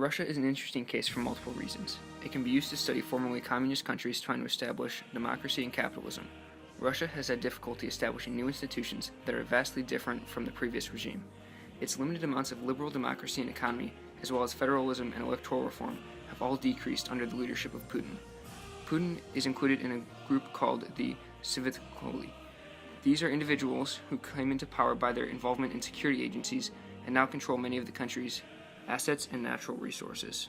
Russia is an interesting case for multiple reasons. It can be used to study formerly communist countries trying to establish democracy and capitalism. Russia has had difficulty establishing new institutions that are vastly different from the previous regime. Its limited amounts of liberal democracy and economy, as well as federalism and electoral reform, have all decreased under the leadership of Putin. Putin is included in a group called the Svitkoli. These are individuals who came into power by their involvement in security agencies and now control many of the country's assets and natural resources.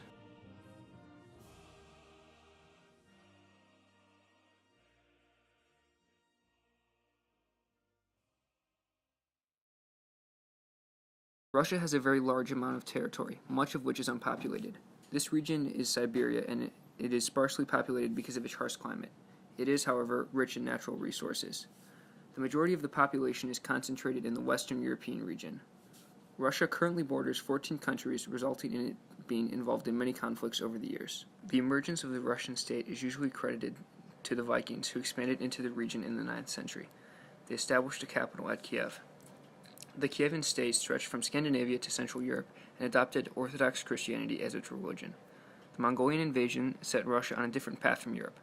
Russia has a very large amount of territory, much of which is unpopulated. This region is Siberia, and it is sparsely populated because of its harsh climate. It is, however, rich in natural resources. The majority of the population is concentrated in the Western European region. Russia currently borders 14 countries, resulting in it being involved in many conflicts over the years. The emergence of the Russian state is usually credited to the Vikings, who expanded into the region in the 9th century. They established a capital at Kiev. The Kievan state stretched from Scandinavia to Central Europe and adopted Orthodox Christianity as its religion. The Mongolian invasion set Russia on a different path from Europe.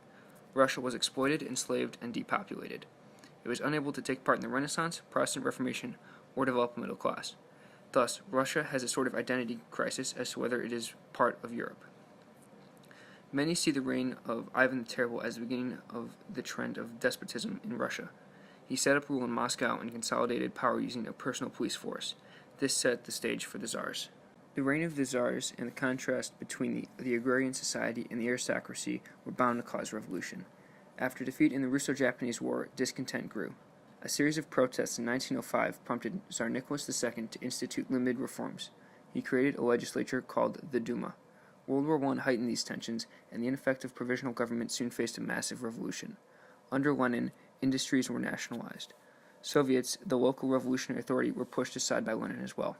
Russia was exploited, enslaved, and depopulated. It was unable to take part in the Renaissance, Protestant Reformation, or develop a middle class. Thus, Russia has a sort of identity crisis as to whether it is part of Europe. Many see the reign of Ivan the Terrible as the beginning of the trend of despotism in Russia. He set up rule in Moscow and consolidated power using a personal police force. This set the stage for the czars. The reign of the czars and the contrast between the agrarian society and the aristocracy were bound to cause revolution. After defeat in the Russo-Japanese War, discontent grew. A series of protests in 1905 prompted Tsar Nicholas II to institute limited reforms. He created a legislature called the Duma. World War I heightened these tensions, and the ineffective provisional government soon faced a massive revolution. Under Lenin, industries were nationalized. Soviets, the local revolutionary authority, were pushed aside by Lenin as well.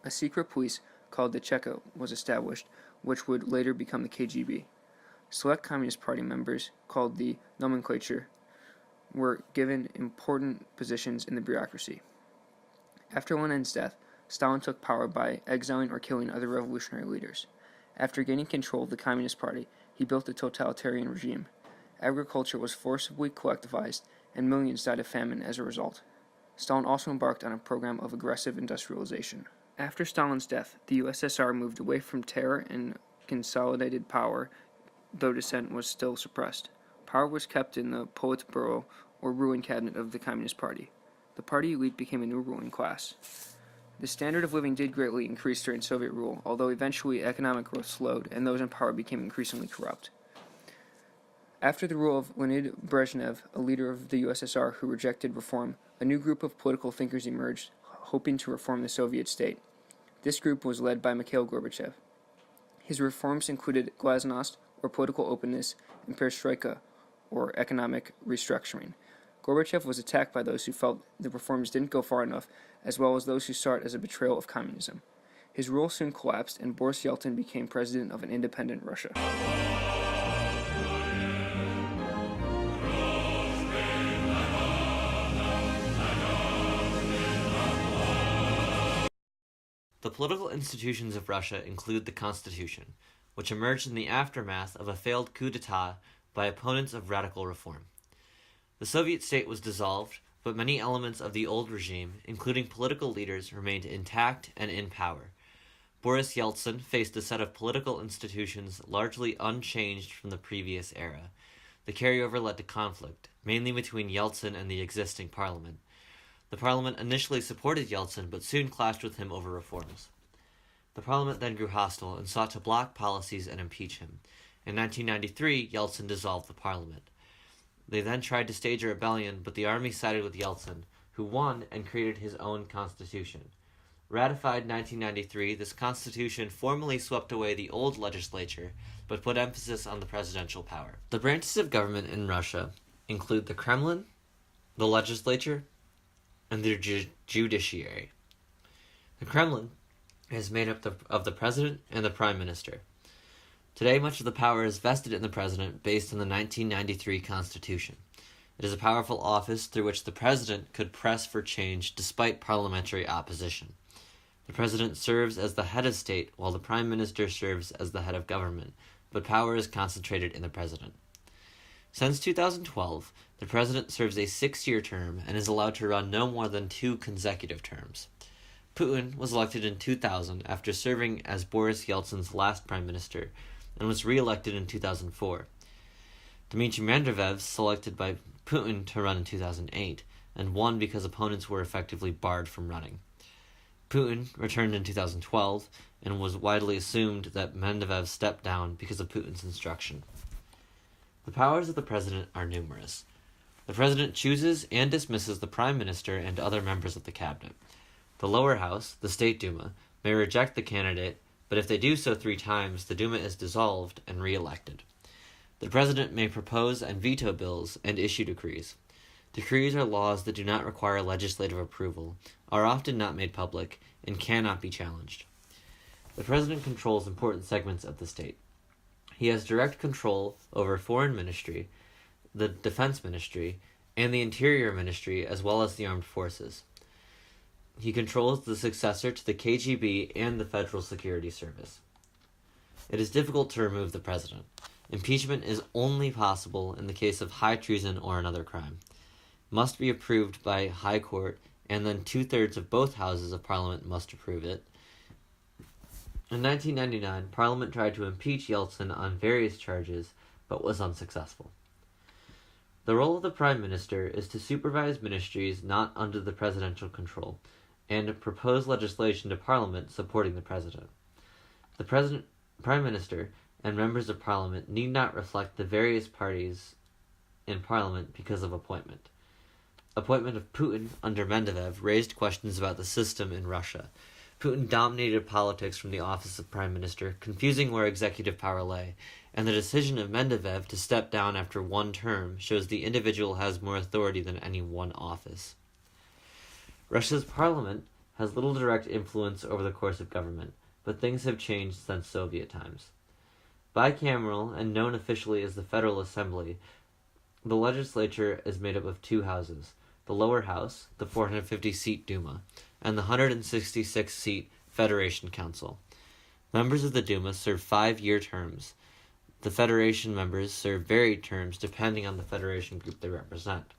A secret police called the Cheka was established, which would later become the KGB. Select Communist Party members, called the nomenclature, were given important positions in the bureaucracy. After Lenin's death, Stalin took power by exiling or killing other revolutionary leaders. After gaining control of the Communist Party, he built a totalitarian regime. Agriculture was forcibly collectivized, and millions died of famine as a result. Stalin also embarked on a program of aggressive industrialization. After Stalin's death, the USSR moved away from terror and consolidated power, though dissent was still suppressed. Power was kept in the Politburo, or ruling cabinet of the Communist Party. The party elite became a new ruling class. The standard of living did greatly increase during Soviet rule, although eventually economic growth slowed, and those in power became increasingly corrupt. After the rule of Leonid Brezhnev, a leader of the USSR who rejected reform, a new group of political thinkers emerged, hoping to reform the Soviet state. This group was led by Mikhail Gorbachev. His reforms included glasnost, or political openness, and perestroika, or economic restructuring. Gorbachev was attacked by those who felt the reforms didn't go far enough, as well as those who saw it as a betrayal of communism. His rule soon collapsed, and Boris Yeltsin became president of an independent Russia. The political institutions of Russia include the Constitution, which emerged in the aftermath of a failed coup d'etat by opponents of radical reform. The Soviet state was dissolved, but many elements of the old regime, including political leaders, remained intact and in power. Boris Yeltsin faced a set of political institutions largely unchanged from the previous era. The carryover led to conflict, mainly between Yeltsin and the existing parliament. The parliament initially supported Yeltsin, but soon clashed with him over reforms. The parliament then grew hostile and sought to block policies and impeach him. In 1993, Yeltsin dissolved the parliament. They then tried to stage a rebellion, but the army sided with Yeltsin, who won and created his own constitution. Ratified in 1993, this constitution formally swept away the old legislature, but put emphasis on the presidential power. The branches of government in Russia include the Kremlin, the legislature, and the judiciary. The Kremlin is made up of the president and the prime minister. Today, much of the power is vested in the president based on the 1993 Constitution. It is a powerful office through which the president could press for change despite parliamentary opposition. The president serves as the head of state, while the prime minister serves as the head of government, but power is concentrated in the president. Since 2012, the president serves a 6-year term and is allowed to run no more than 2 consecutive terms. Putin was elected in 2000 after serving as Boris Yeltsin's last prime minister and was re-elected in 2004. Dmitry Medvedev selected by Putin to run in 2008 and won because opponents were effectively barred from running. Putin returned in 2012 and was widely assumed that Medvedev stepped down because of Putin's instruction. The powers of the president are numerous. The president chooses and dismisses the prime minister and other members of the cabinet. The lower house, the State Duma, may reject the candidate, but if they do so 3 times, the Duma is dissolved and re-elected. The president may propose and veto bills and issue decrees. Decrees are laws that do not require legislative approval, are often not made public, and cannot be challenged. The president controls important segments of the state. He has direct control over Foreign Ministry, the Defense Ministry, and the Interior Ministry, as well as the Armed Forces. He controls the successor to the KGB and the Federal Security Service. It is difficult to remove the president. Impeachment is only possible in the case of high treason or another crime. Must be approved by High Court, and then 2/3 of both houses of Parliament must approve it. In 1999, Parliament tried to impeach Yeltsin on various charges, but was unsuccessful. The role of the Prime Minister is to supervise ministries not under the presidential control, and propose legislation to Parliament supporting the President. The Prime Minister, and members of Parliament need not reflect the various parties in Parliament because of appointment. Appointment of Putin under Medvedev raised questions about the system in Russia. Putin dominated politics from the office of Prime Minister, confusing where executive power lay, and the decision of Medvedev to step down after 1 term shows the individual has more authority than any one office. Russia's parliament has little direct influence over the course of government, but things have changed since Soviet times. Bicameral and known officially as the Federal Assembly, the legislature is made up of 2 houses, the lower house, the 450-seat Duma, and the 166-seat Federation Council. Members of the Duma serve 5-year terms. The Federation members serve varied terms depending on the Federation group they represent.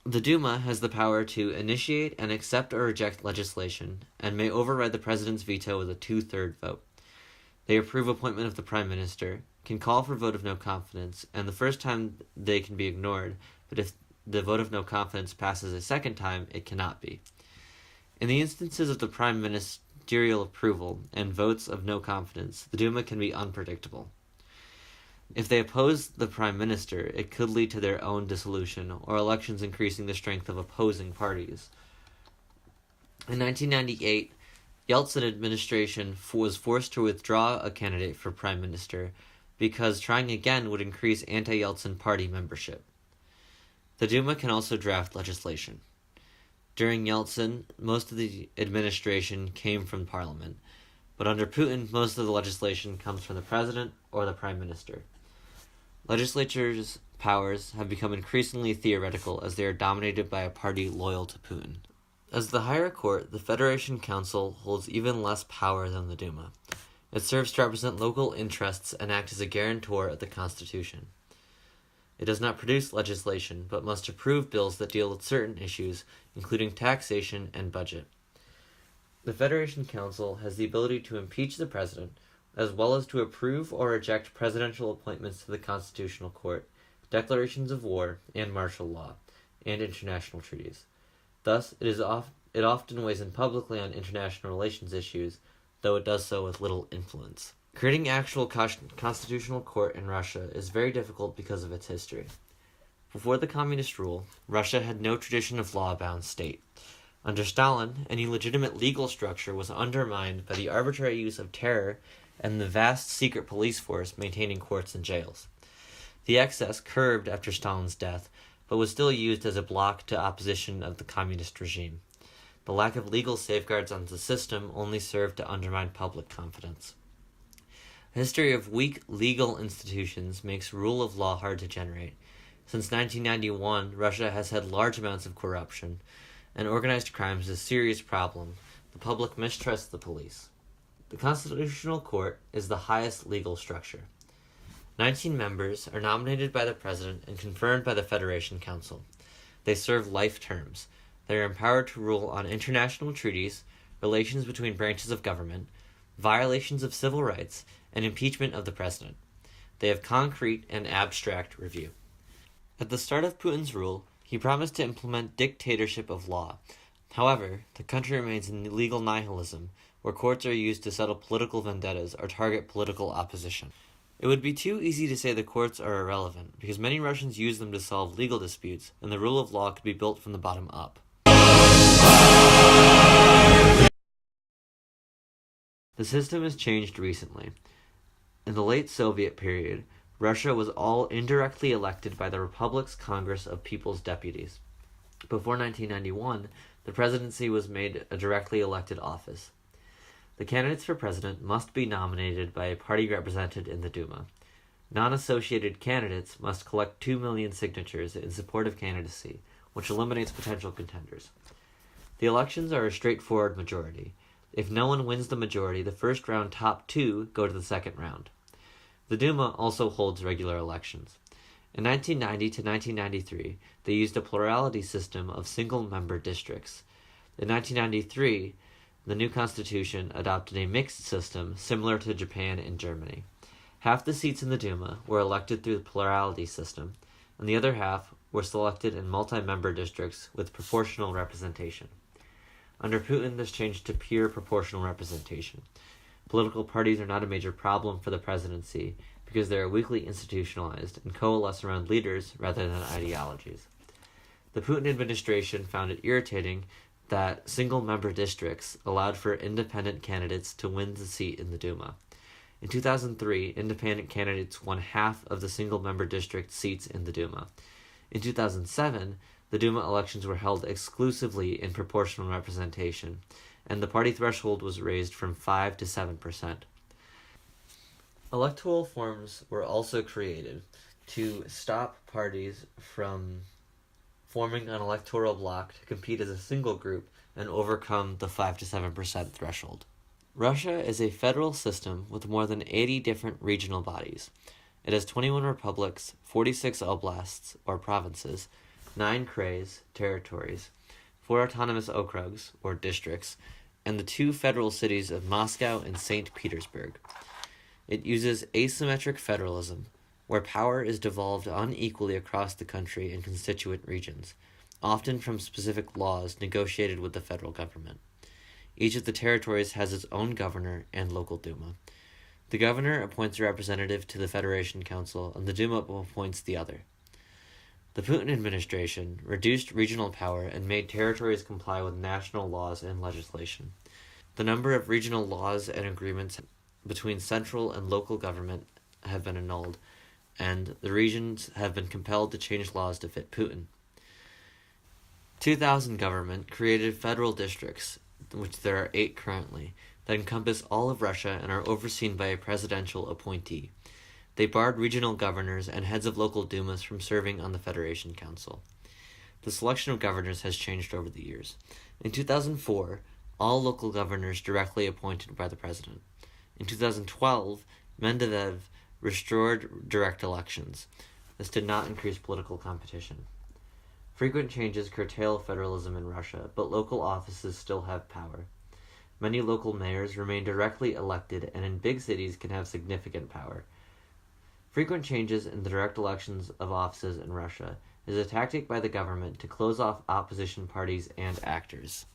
The Duma has the power to initiate and accept or reject legislation, and may override the president's veto with a 2/3 vote. They approve appointment of the Prime Minister, can call for vote of no confidence, and the first time they can be ignored, but if the vote of no confidence passes a second time, it cannot be. In the instances of the Prime Ministerial approval and votes of no confidence, the Duma can be unpredictable. If they oppose the Prime Minister, it could lead to their own dissolution, or elections increasing the strength of opposing parties. In 1998, Yeltsin administration was forced to withdraw a candidate for Prime Minister because trying again would increase anti-Yeltsin party membership. The Duma can also draft legislation. During Yeltsin, most of the administration came from Parliament, but under Putin, most of the legislation comes from the President or the Prime Minister. Legislature's powers have become increasingly theoretical as they are dominated by a party loyal to Putin. As the higher court, the Federation Council holds even less power than the Duma. It serves to represent local interests and act as a guarantor of the Constitution. It does not produce legislation, but must approve bills that deal with certain issues, including taxation and budget. The Federation Council has the ability to impeach the president, as well as to approve or reject presidential appointments to the Constitutional Court, declarations of war and martial law, and international treaties. Thus, it often weighs in publicly on international relations issues, though it does so with little influence. Creating actual constitutional court in Russia is very difficult because of its history. Before the communist rule, Russia had no tradition of law-bound state. Under Stalin, any legitimate legal structure was undermined by the arbitrary use of terror and the vast secret police force maintaining courts and jails. The excess curbed after Stalin's death, but was still used as a block to opposition of the communist regime. The lack of legal safeguards on the system only served to undermine public confidence. A history of weak legal institutions makes rule of law hard to generate. Since 1991, Russia has had large amounts of corruption, and organized crime is a serious problem. The public mistrusts the police. The Constitutional Court is the highest legal structure. 19 members are nominated by the President and confirmed by the Federation Council. They serve life terms. They are empowered to rule on international treaties, relations between branches of government, violations of civil rights, and impeachment of the President. They have concrete and abstract review. At the start of Putin's rule, he promised to implement dictatorship of law. However, the country remains in legal nihilism, where courts are used to settle political vendettas or target political opposition. It would be too easy to say the courts are irrelevant, because many Russians use them to solve legal disputes, and the rule of law could be built from the bottom up. The system has changed recently. In the late Soviet period, Russia was all indirectly elected by the Republic's Congress of People's Deputies. Before 1991, the presidency was made a directly elected office. The candidates for president must be nominated by a party represented in the Duma. Non-associated candidates must collect 2 million signatures in support of candidacy, which eliminates potential contenders. The elections are a straightforward majority. If no one wins the majority, the first round top two go to the second round. The Duma also holds regular elections. In 1990 to 1993, they used a plurality system of single-member districts. In 1993, the new constitution adopted a mixed system similar to Japan and Germany. Half the seats in the Duma were elected through the plurality system, and the other half were selected in multi-member districts with proportional representation. Under Putin, this changed to pure proportional representation. Political parties are not a major problem for the presidency because they are weakly institutionalized and coalesce around leaders rather than ideologies. The Putin administration found it irritating that single-member districts allowed for independent candidates to win the seat in the Duma. In 2003, independent candidates won half of the single-member district seats in the Duma. In 2007, the Duma elections were held exclusively in proportional representation, and the party threshold was raised from 5 to 7%. Electoral forms were also created to stop parties from forming an electoral bloc to compete as a single group and overcome the 5 to 7% threshold. Russia is a federal system with more than 80 different regional bodies. It has 21 republics, 46 oblasts, or provinces, 9 krays, territories, 4 autonomous okrugs, or districts, and the 2 federal cities of Moscow and St. Petersburg. It uses asymmetric federalism, where power is devolved unequally across the country in constituent regions, often from specific laws negotiated with the federal government. Each of the territories has its own governor and local Duma. The governor appoints a representative to the Federation Council, and the Duma appoints the other. The Putin administration reduced regional power and made territories comply with national laws and legislation. The number of regional laws and agreements between central and local government have been annulled, and the regions have been compelled to change laws to fit Putin. 2000 government created federal districts, which there are 8 currently, that encompass all of Russia and are overseen by a presidential appointee. They barred regional governors and heads of local dumas from serving on the Federation Council. The selection of governors has changed over the years. In 2004, all local governors directly appointed by the president. In 2012, Medvedev restored direct elections. This did not increase political competition. Frequent changes curtail federalism in Russia, but local offices still have power. Many local mayors remain directly elected and in big cities can have significant power. Frequent changes in the direct elections of offices in Russia is a tactic by the government to close off opposition parties and actors.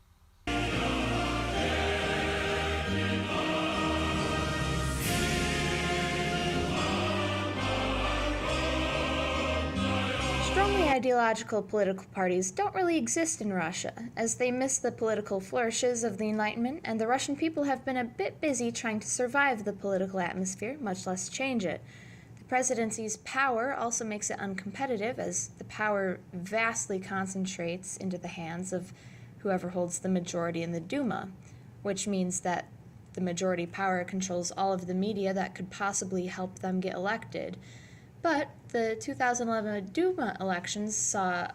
Strongly ideological political parties don't really exist in Russia, as they miss the political flourishes of the Enlightenment, and the Russian people have been a bit busy trying to survive the political atmosphere, much less change it. The presidency's power also makes it uncompetitive, as the power vastly concentrates into the hands of whoever holds the majority in the Duma, which means that the majority power controls all of the media that could possibly help them get elected. But the 2011 Duma elections saw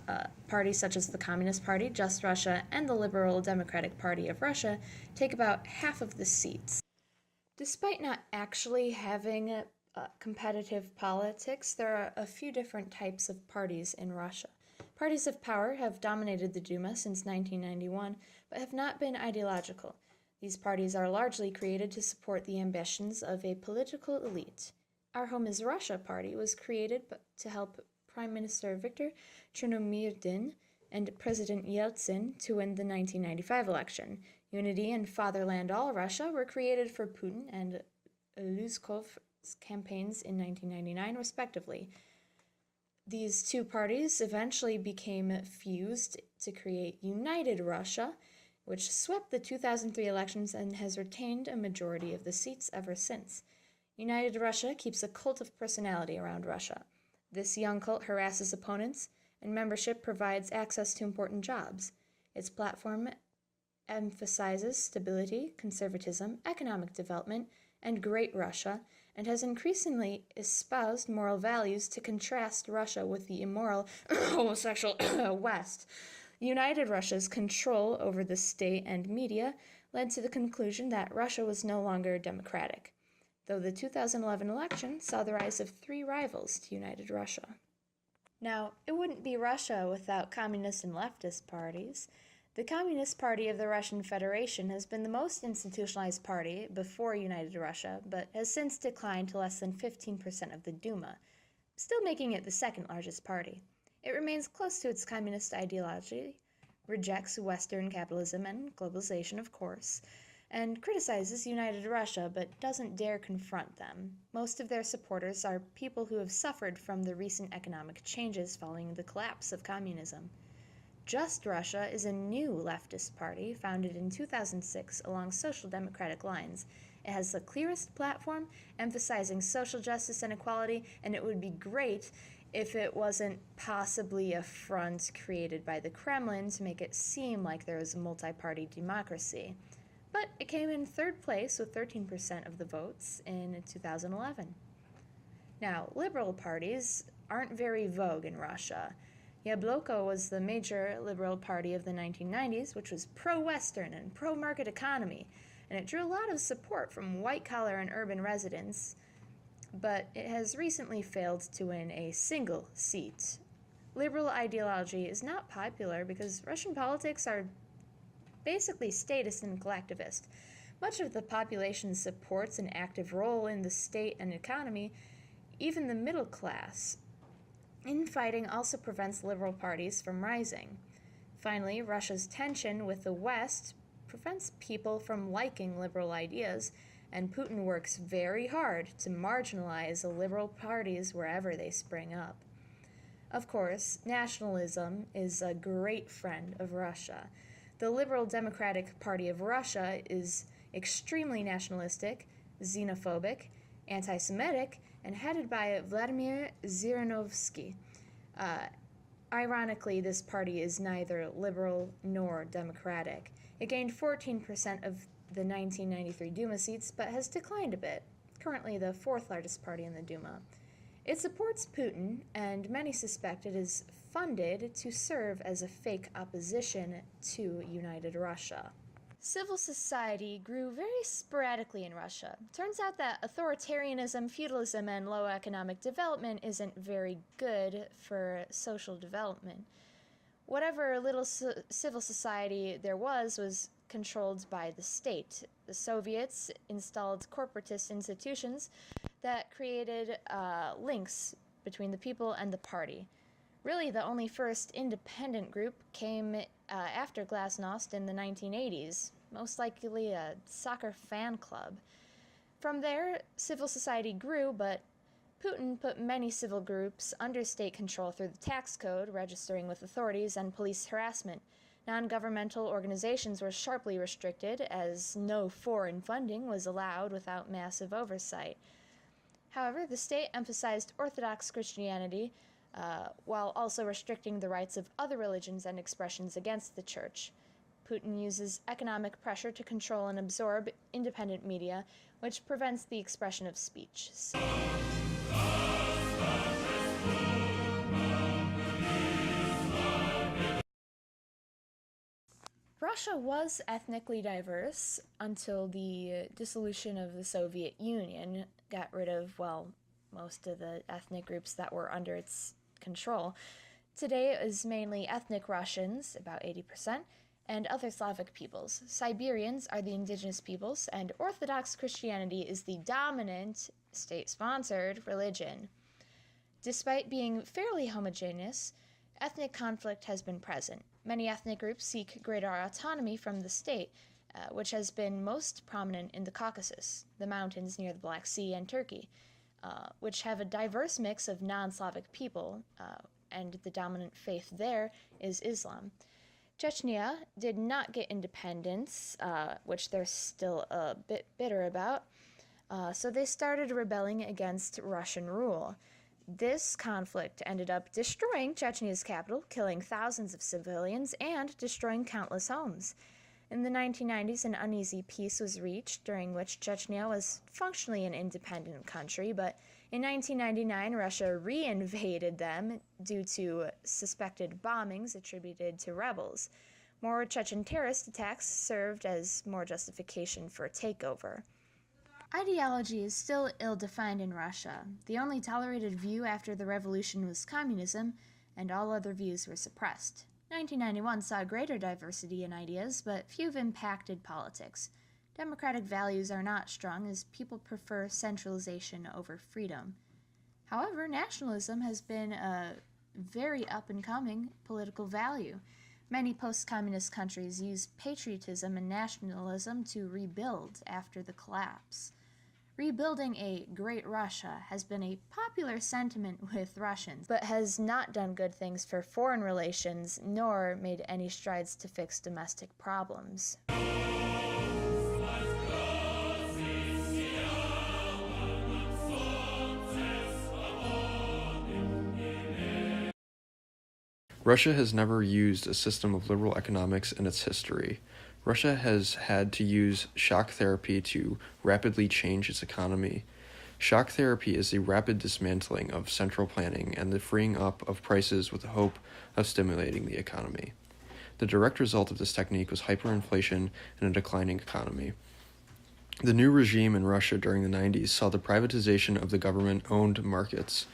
parties such as the Communist Party, Just Russia, and the Liberal Democratic Party of Russia take about half of the seats. Despite not actually having competitive politics, there are a few different types of parties in Russia. Parties of power have dominated the Duma since 1991, but have not been ideological. These parties are largely created to support the ambitions of a political elite. Our Home is Russia party was created to help Prime Minister Viktor Chernomyrdin and President Yeltsin to win the 1995 election. Unity and Fatherland All Russia were created for Putin and Luzkov's campaigns in 1999, respectively. These two parties eventually became fused to create United Russia, which swept the 2003 elections and has retained a majority of the seats ever since. United Russia keeps a cult of personality around Russia. This young cult harasses opponents, and membership provides access to important jobs. Its platform emphasizes stability, conservatism, economic development, and Great Russia, and has increasingly espoused moral values to contrast Russia with the immoral, homosexual West. United Russia's control over the state and media led to the conclusion that Russia was no longer democratic, though the 2011 election saw the rise of three rivals to United Russia. Now, it wouldn't be Russia without communist and leftist parties. The Communist Party of the Russian Federation has been the most institutionalized party before United Russia, but has since declined to less than 15% of the Duma, still making it the second largest party. It remains close to its communist ideology, rejects Western capitalism and globalization, of course, and criticizes United Russia but doesn't dare confront them. Most of their supporters are people who have suffered from the recent economic changes following the collapse of communism. Just Russia is a new leftist party founded in 2006 along social democratic lines. It has the clearest platform, emphasizing social justice and equality, and it would be great if it wasn't possibly a front created by the Kremlin to make it seem like there was a multi-party democracy. But it came in third place with 13% of the votes in 2011. Now, liberal parties aren't very vogue in Russia. Yabloko was the major liberal party of the 1990s, which was pro-Western and pro-market economy, and it drew a lot of support from white-collar and urban residents, but it has recently failed to win a single seat. Liberal ideology is not popular because Russian politics are basically statist and collectivist. Much of the population supports an active role in the state and economy, even the middle class. Infighting also prevents liberal parties from rising. Finally, Russia's tension with the West prevents people from liking liberal ideas, and Putin works very hard to marginalize the liberal parties wherever they spring up. Of course, nationalism is a great friend of Russia. The Liberal Democratic Party of Russia is extremely nationalistic, xenophobic, anti-Semitic, and headed by Vladimir Zhirinovsky. Ironically, this party is neither liberal nor democratic. It gained 14% of the 1993 Duma seats, but has declined a bit, currently the fourth largest party in the Duma. It supports Putin, and many suspect it is funded to serve as a fake opposition to United Russia. Civil society grew very sporadically in Russia. Turns out that authoritarianism, feudalism, and low economic development isn't very good for social development. Whatever little civil society there was controlled by the state. The Soviets installed corporatist institutions that created links between the people and the party. Really, the only first independent group came after Glasnost in the 1980s, most likely a soccer fan club. From there, civil society grew, but Putin put many civil groups under state control through the tax code, registering with authorities, and police harassment. Non-governmental organizations were sharply restricted, as no foreign funding was allowed without massive oversight. However, the state emphasized Orthodox Christianity, while also restricting the rights of other religions and expressions against the church. Putin uses economic pressure to control and absorb independent media, which prevents the expression of speech. Russia was ethnically diverse until the dissolution of the Soviet Union got rid of, well, most of the ethnic groups that were under its control. Today it is mainly ethnic Russians, about 80%, and other Slavic peoples. Siberians are the indigenous peoples, and Orthodox Christianity is the dominant, state-sponsored religion. Despite being fairly homogeneous, ethnic conflict has been present. Many ethnic groups seek greater autonomy from the state, which has been most prominent in the Caucasus, the mountains near the Black Sea, and Turkey, which have a diverse mix of non-Slavic people, and the dominant faith there is Islam. Chechnya did not get independence, which they're still a bit bitter about, so they started rebelling against Russian rule. This conflict ended up destroying Chechnya's capital, killing thousands of civilians, and destroying countless homes. In the 1990s, an uneasy peace was reached, during which Chechnya was functionally an independent country, but in 1999, Russia reinvaded them due to suspected bombings attributed to rebels. More Chechen terrorist attacks served as more justification for a takeover. Ideology is still ill-defined in Russia. The only tolerated view after the revolution was communism, and all other views were suppressed. 1991 saw greater diversity in ideas, but few have impacted politics. Democratic values are not strong, as people prefer centralization over freedom. However, nationalism has been a very up-and-coming political value. Many post-communist countries use patriotism and nationalism to rebuild after the collapse. Rebuilding a great Russia has been a popular sentiment with Russians, but has not done good things for foreign relations, nor made any strides to fix domestic problems. Russia has never used a system of liberal economics in its history. Russia has had to use shock therapy to rapidly change its economy. Shock therapy is the rapid dismantling of central planning and the freeing up of prices with the hope of stimulating the economy. The direct result of this technique was hyperinflation and a declining economy. The new regime in Russia during the 90s saw the privatization of the government-owned markets.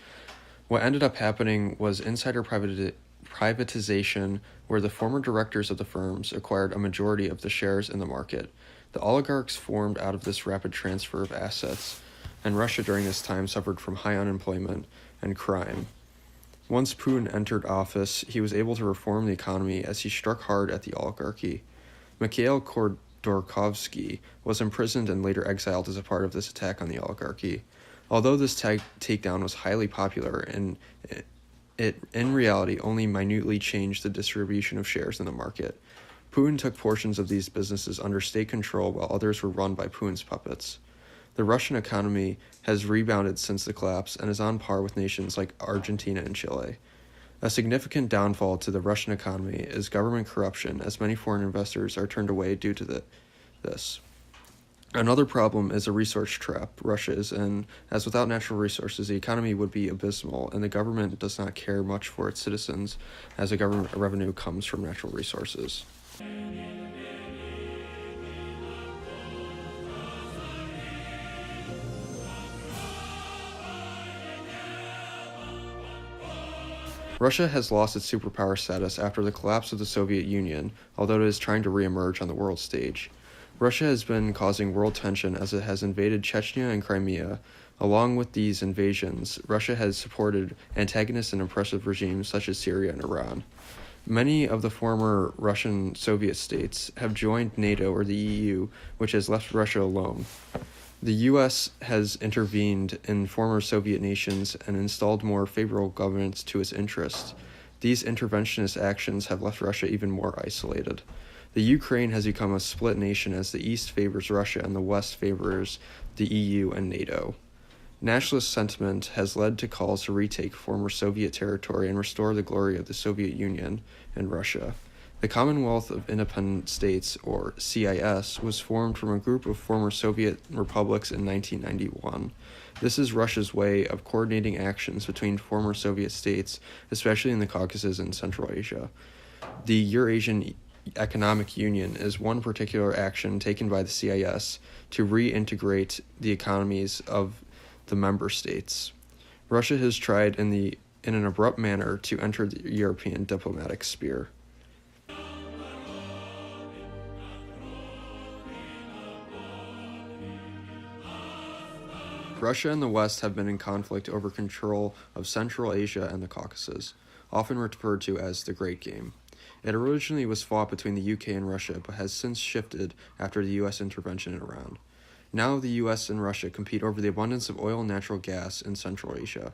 What ended up happening was insider privatization, where the former directors of the firms acquired a majority of the shares in the market. The oligarchs formed out of this rapid transfer of assets, and Russia during this time suffered from high unemployment and crime. Once Putin entered office, he was able to reform the economy as he struck hard at the oligarchy. Mikhail Khodorkovsky was imprisoned and later exiled as a part of this attack on the oligarchy. Although this takedown was highly popular, and it in reality only minutely changed the distribution of shares in the market. Putin took portions of these businesses under state control while others were run by Putin's puppets. The Russian economy has rebounded since the collapse and is on par with nations like Argentina and Chile. A significant downfall to the Russian economy is government corruption, as many foreign investors are turned away due to this. Another problem is a resource trap Russia is in, as without natural resources, the economy would be abysmal, and the government does not care much for its citizens, as the government revenue comes from natural resources. Russia has lost its superpower status after the collapse of the Soviet Union, although it is trying to re-emerge on the world stage. Russia has been causing world tension as it has invaded Chechnya and Crimea. Along with these invasions, Russia has supported antagonist and oppressive regimes such as Syria and Iran. Many of the former Russian Soviet states have joined NATO or the EU, which has left Russia alone. The U.S. has intervened in former Soviet nations and installed more favorable governments to its interests. These interventionist actions have left Russia even more isolated. The Ukraine has become a split nation as the East favors Russia and the West favors the EU and NATO. Nationalist sentiment has led to calls to retake former Soviet territory and restore the glory of the Soviet Union and Russia. The Commonwealth of Independent States, or CIS, was formed from a group of former Soviet republics in 1991. This is Russia's way of coordinating actions between former Soviet states, especially in the Caucasus and Central Asia. The Eurasian Economic Union is one particular action taken by the CIS to reintegrate the economies of the member states. Russia has tried in an abrupt manner to enter the European diplomatic sphere. Russia and the West have been in conflict over control of Central Asia and the Caucasus, often referred to as the Great Game. It originally was fought between the UK and Russia, but has since shifted after the US intervention in Iran. Now the US and Russia compete over the abundance of oil and natural gas in Central Asia.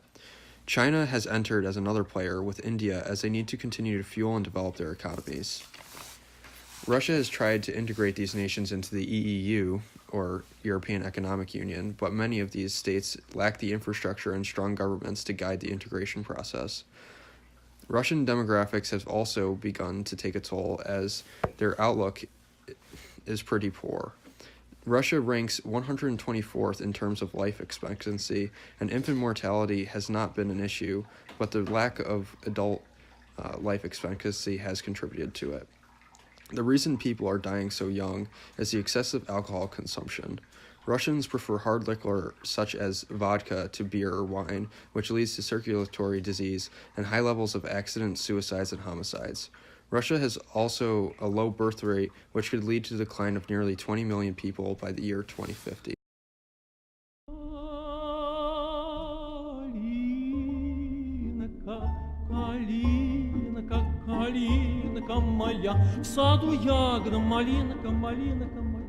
China has entered as another player, with India, as they need to continue to fuel and develop their economies. Russia has tried to integrate these nations into the EEU, or European Economic Union, but many of these states lack the infrastructure and strong governments to guide the integration process. Russian demographics have also begun to take a toll, as their outlook is pretty poor. Russia ranks 124th in terms of life expectancy, and infant mortality has not been an issue, but the lack of adult life expectancy has contributed to it. The reason people are dying so young is the excessive alcohol consumption. Russians prefer hard liquor such as vodka to beer or wine, which leads to circulatory disease and high levels of accidents, suicides, and homicides. Russia has also a low birth rate, which could lead to the decline of nearly 20 million people by the year 2050. Калинка моя, в саду ягода, малинка, малинка моя.